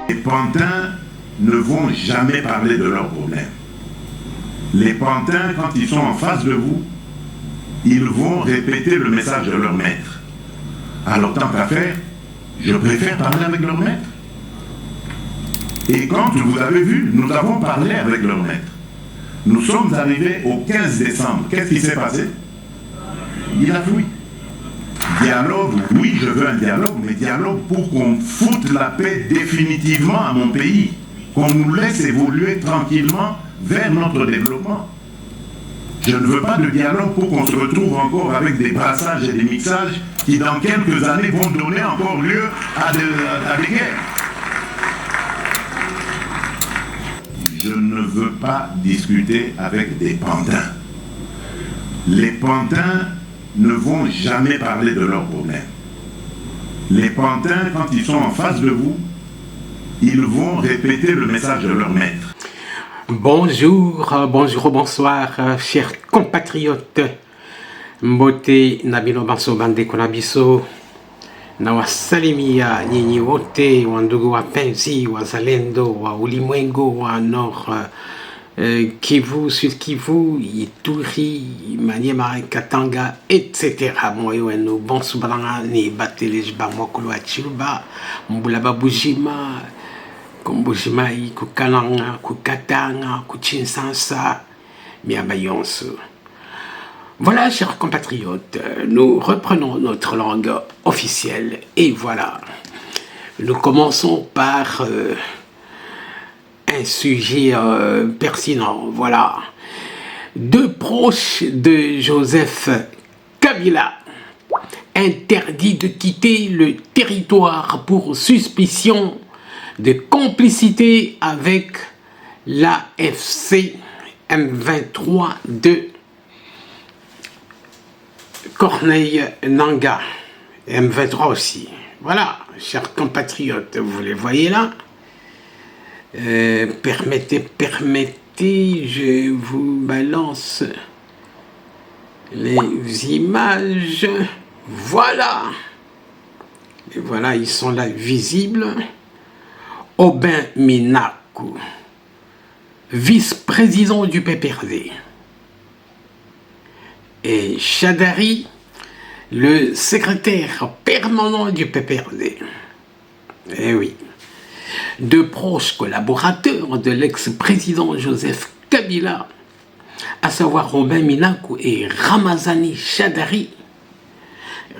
Les pantins ne vont jamais parler de leurs problèmes. Les pantins, quand ils sont en face de vous, ils vont répéter le message de leur maître. Alors tant qu'à faire, je préfère parler avec leur maître. Et quand vous avez vu, nous avons parlé avec leur maître. Nous sommes arrivés au 15 décembre. Qu'est-ce qui s'est passé? Il a fui. Dialogue, oui, je veux un dialogue, mais dialogue pour qu'on foute la paix définitivement à mon pays, qu'on nous laisse évoluer tranquillement vers notre développement. Je ne veux pas de dialogue pour qu'on se retrouve encore avec des brassages et des mixages qui dans quelques années vont donner encore lieu à des guerres. Je ne veux pas discuter avec des pantins. Les pantins ne vont jamais parler de leurs problèmes. Les pantins, quand ils sont en face de vous, ils vont répéter le message de leur maître. Bonjour, bonsoir, chers compatriotes. Mbote Nabino Banso Bande Konabiso. Na wasalimia nyinyi wote wandugu wapenzi wazalendo wa ulimwengu wa Nord Kivu, Sud Kivu, Ituri, Maniema, Katanga, etc. Moyo wenu bonsu balanga ni batelej ba mokolo achiluba mbulaba bujima kumbujima kukananga kukatanga kuchinsansa miaba yonsu. Voilà, chers compatriotes, nous reprenons notre langue officielle et voilà. Nous commençons par un sujet pertinent. Voilà. Deux proches de Joseph Kabila interdits de quitter le territoire pour suspicion de complicité avec l'AFC M23 de Corneille Nangaa, M23 aussi. Voilà, chers compatriotes, vous les voyez là. Permettez, je vous balance les images. Voilà. Et voilà, ils sont là visibles. Aubin Minaku, vice-président du PPRD. Et Chadari, le secrétaire permanent du PPRD. Eh oui. Deux proches collaborateurs de l'ex-président Joseph Kabila, à savoir Aubin Minaku et Ramazani Chadari,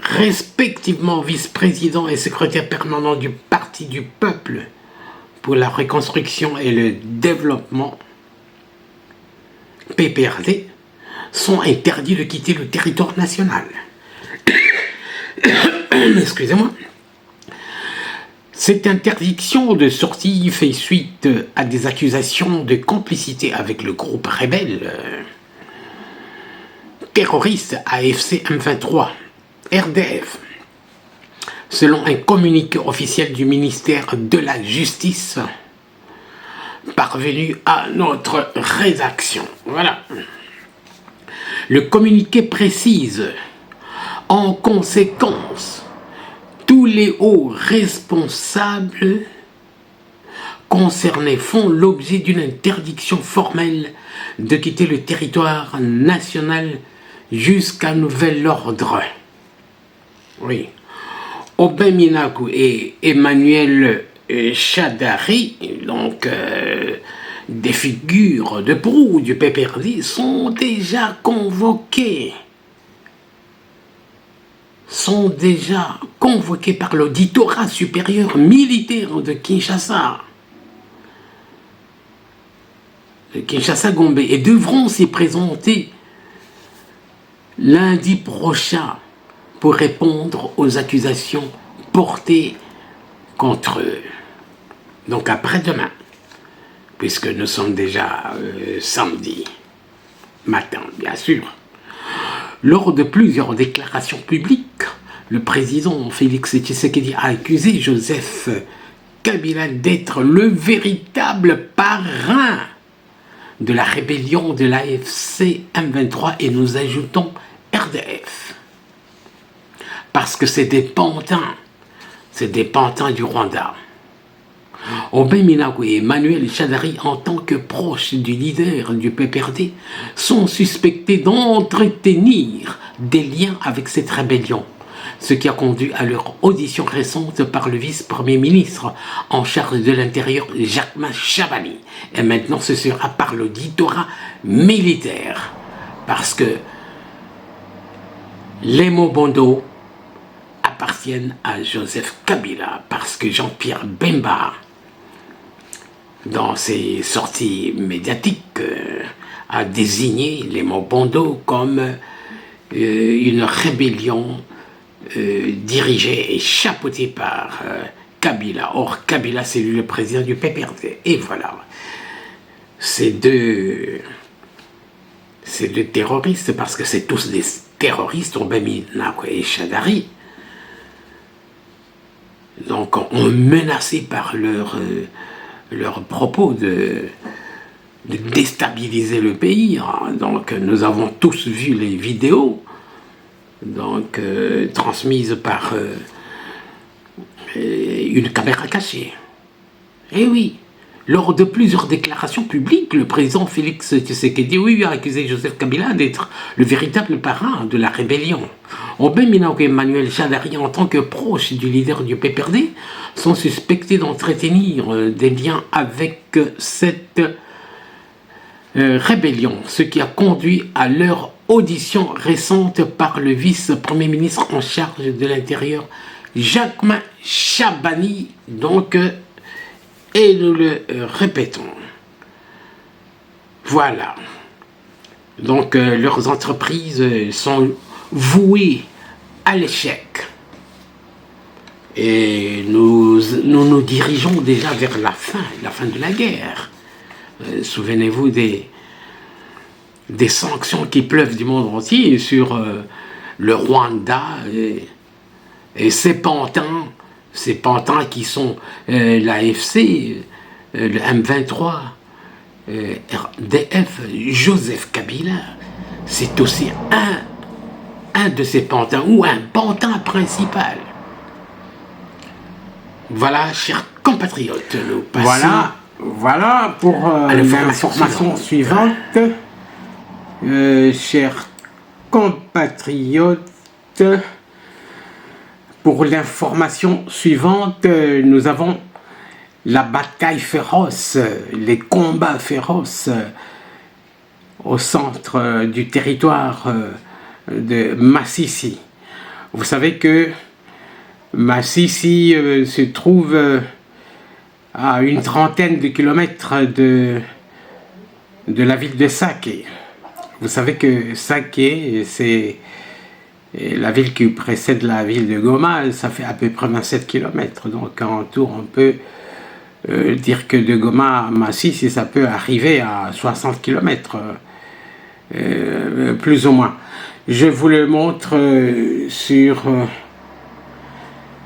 respectivement vice-président et secrétaire permanent du Parti du Peuple pour la reconstruction et le développement, PPRD, sont interdits de quitter le territoire national. Excusez-moi. Cette interdiction de sortie fait suite à des accusations de complicité avec le groupe rebelle terroriste AFC M23, RDF. Selon un communiqué officiel du ministère de la Justice parvenu à notre rédaction. Voilà. Le communiqué précise, en conséquence, tous les hauts responsables concernés font l'objet d'une interdiction formelle de quitter le territoire national jusqu'à nouvel ordre. Oui. Aubin Minaku et Emmanuel Chadari, donc des figures de proue du PPRD, sont déjà convoqués. Par l'auditorat supérieur militaire de Kinshasa. De Kinshasa-Gombe, et devront s'y présenter lundi prochain pour répondre aux accusations portées contre eux. Donc après-demain, puisque nous sommes déjà samedi matin, bien sûr. Lors de plusieurs déclarations publiques, le président Félix Tshisekedi a accusé Joseph Kabila d'être le véritable parrain de la rébellion de l'AFC M23 et nous ajoutons RDF. parce que c'est des pantins du Rwanda. Aubin Minago et Emmanuel Shadari, en tant que proches du leader du PPRD, sont suspectés d'entretenir des liens avec cette rébellion, ce qui a conduit à leur audition récente par le vice-premier ministre en charge de l'Intérieur, Jacquemin Chabani. Et maintenant, ce sera par l'auditorat militaire, parce que les Mobondo appartiennent à Joseph Kabila, parce que Jean-Pierre Bemba, dans ses sorties médiatiques, a désigné les Mobondo comme une rébellion dirigée et chapeautée par Kabila. Or, Kabila, c'est lui le président du PPRD. Et voilà, ces deux terroristes, parce que c'est tous des terroristes, Aubin Minago et Shadari, donc ont menacé par leurs propos de déstabiliser le pays. Donc nous avons tous vu les vidéos donc transmises par une caméra cachée. Et oui, lors de plusieurs déclarations publiques, le président Félix Tshisekedi a accusé Joseph Kabila d'être le véritable parrain de la rébellion. Aubin Minago et Emmanuel Shadari, en tant que proches du leader du PPRD, sont suspectés d'entretenir des liens avec cette rébellion, ce qui a conduit à leur audition récente par le vice-premier ministre en charge de l'Intérieur, Jacquemin Chabani, donc, et nous le répétons. Voilà. Donc, leurs entreprises sont vouées à l'échec. Et nous dirigeons déjà vers la fin de la guerre. Souvenez-vous des sanctions qui pleuvent du monde entier sur le Rwanda et ces pantins qui sont l'AFC, le M23, RDF, Joseph Kabila. C'est aussi un de ces pantins, ou un pantin principal. Voilà, chers compatriotes, nous passons... Voilà pour l'information suivante. Chers compatriotes, pour l'information suivante, nous avons la bataille féroce, les combats féroces au centre du territoire de Masisi. Vous savez que Masisi se trouve à une trentaine de kilomètres de la ville de Sake. Vous savez que Sake, c'est la ville qui précède la ville de Goma, ça fait à peu près 27 kilomètres. Donc en tour, on peut dire que de Goma à Masisi, ça peut arriver à 60 kilomètres, plus ou moins. Je vous le montre sur...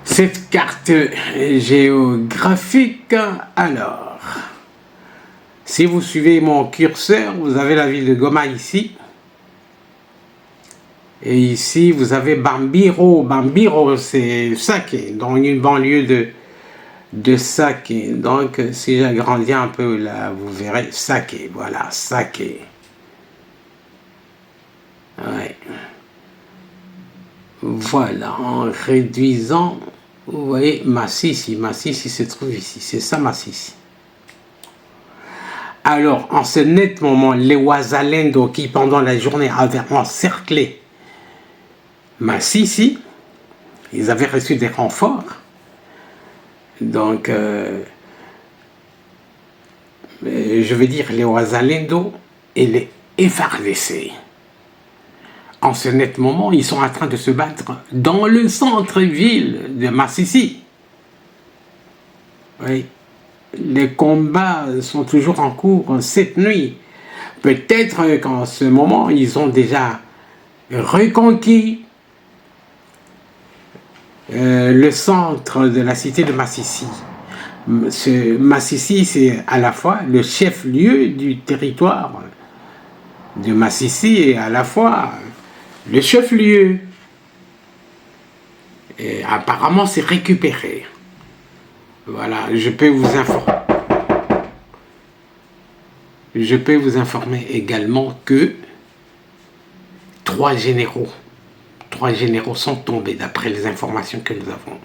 cette carte géographique. Alors, si vous suivez mon curseur, vous avez la ville de Goma ici. Et ici, vous avez Bambiro. Bambiro, c'est Sake, dans une banlieue de Sake. Donc, si j'agrandis un peu là, vous verrez Sake. Voilà, Sake. Ouais. Voilà, en réduisant, vous voyez Masisi se trouve ici, c'est ça Masisi. Alors, en ce net moment, les Wazalendo qui pendant la journée avaient encerclé Masisi, ils avaient reçu des renforts. Donc, je veux dire les Wazalendo et les FARDC. En ce net moment, ils sont en train de se battre dans le centre-ville de Masisi. Oui. Les combats sont toujours en cours cette nuit. Peut-être qu'en ce moment, ils ont déjà reconquis le centre de la cité de Masisi. Masisi, c'est à la fois le chef-lieu du territoire de Masisi et à la fois le chef-lieu. Et apparemment, c'est récupéré. Voilà, je peux vous informer également que 3 généraux sont tombés d'après les informations que nous avons.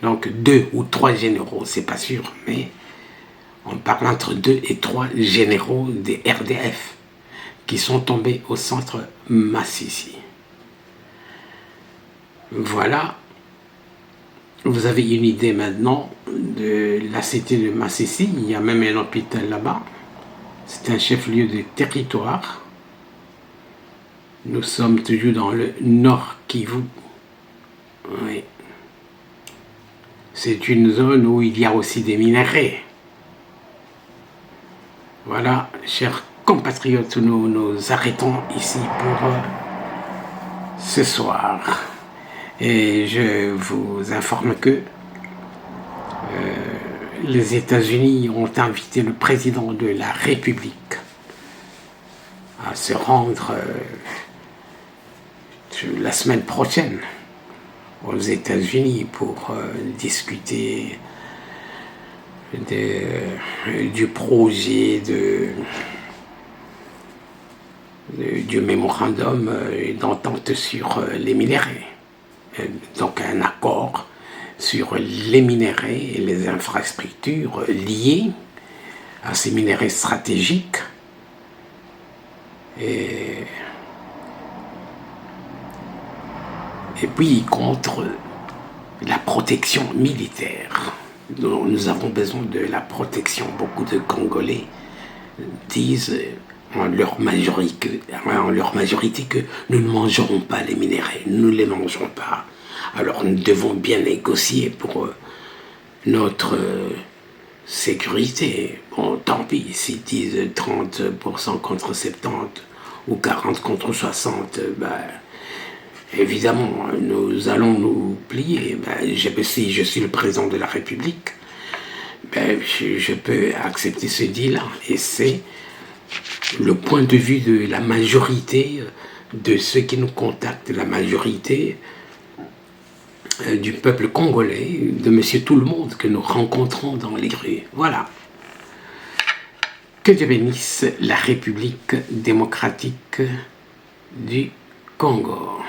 Donc 2 ou 3 généraux, c'est pas sûr, mais on parle entre 2 et 3 généraux des RDF qui sont tombés au centre Massissi. Voilà, vous avez une idée maintenant de la cité de Massissi. Il y a même un hôpital là-bas. C'est un chef-lieu de territoire. Nous sommes toujours dans le Nord Kivu. Oui. C'est une zone où il y a aussi des minerais. Voilà, chers compatriotes, nous arrêtons ici pour ce soir. Et je vous informe que les États-Unis ont invité le président de la République à se rendre la semaine prochaine aux États-Unis pour discuter du projet du mémorandum d'entente sur les minerais. Donc un accord sur les minerais et les infrastructures liées à ces minerais stratégiques. Et puis contre la protection militaire. Nous avons besoin de la protection. Beaucoup de Congolais disent en leur majorité que nous ne mangerons pas les minerais, nous ne les mangerons pas. Alors nous devons bien négocier pour notre sécurité. Bon, tant pis, s'ils disent 30% contre 70 ou 40 contre 60, évidemment, nous allons nous plier. Si je suis le président de la République, je peux accepter ce deal-là. Et c'est le point de vue de la majorité de ceux qui nous contactent, la majorité du peuple congolais, de monsieur tout le monde que nous rencontrons dans les rues. Voilà. Que Dieu bénisse la République démocratique du Congo.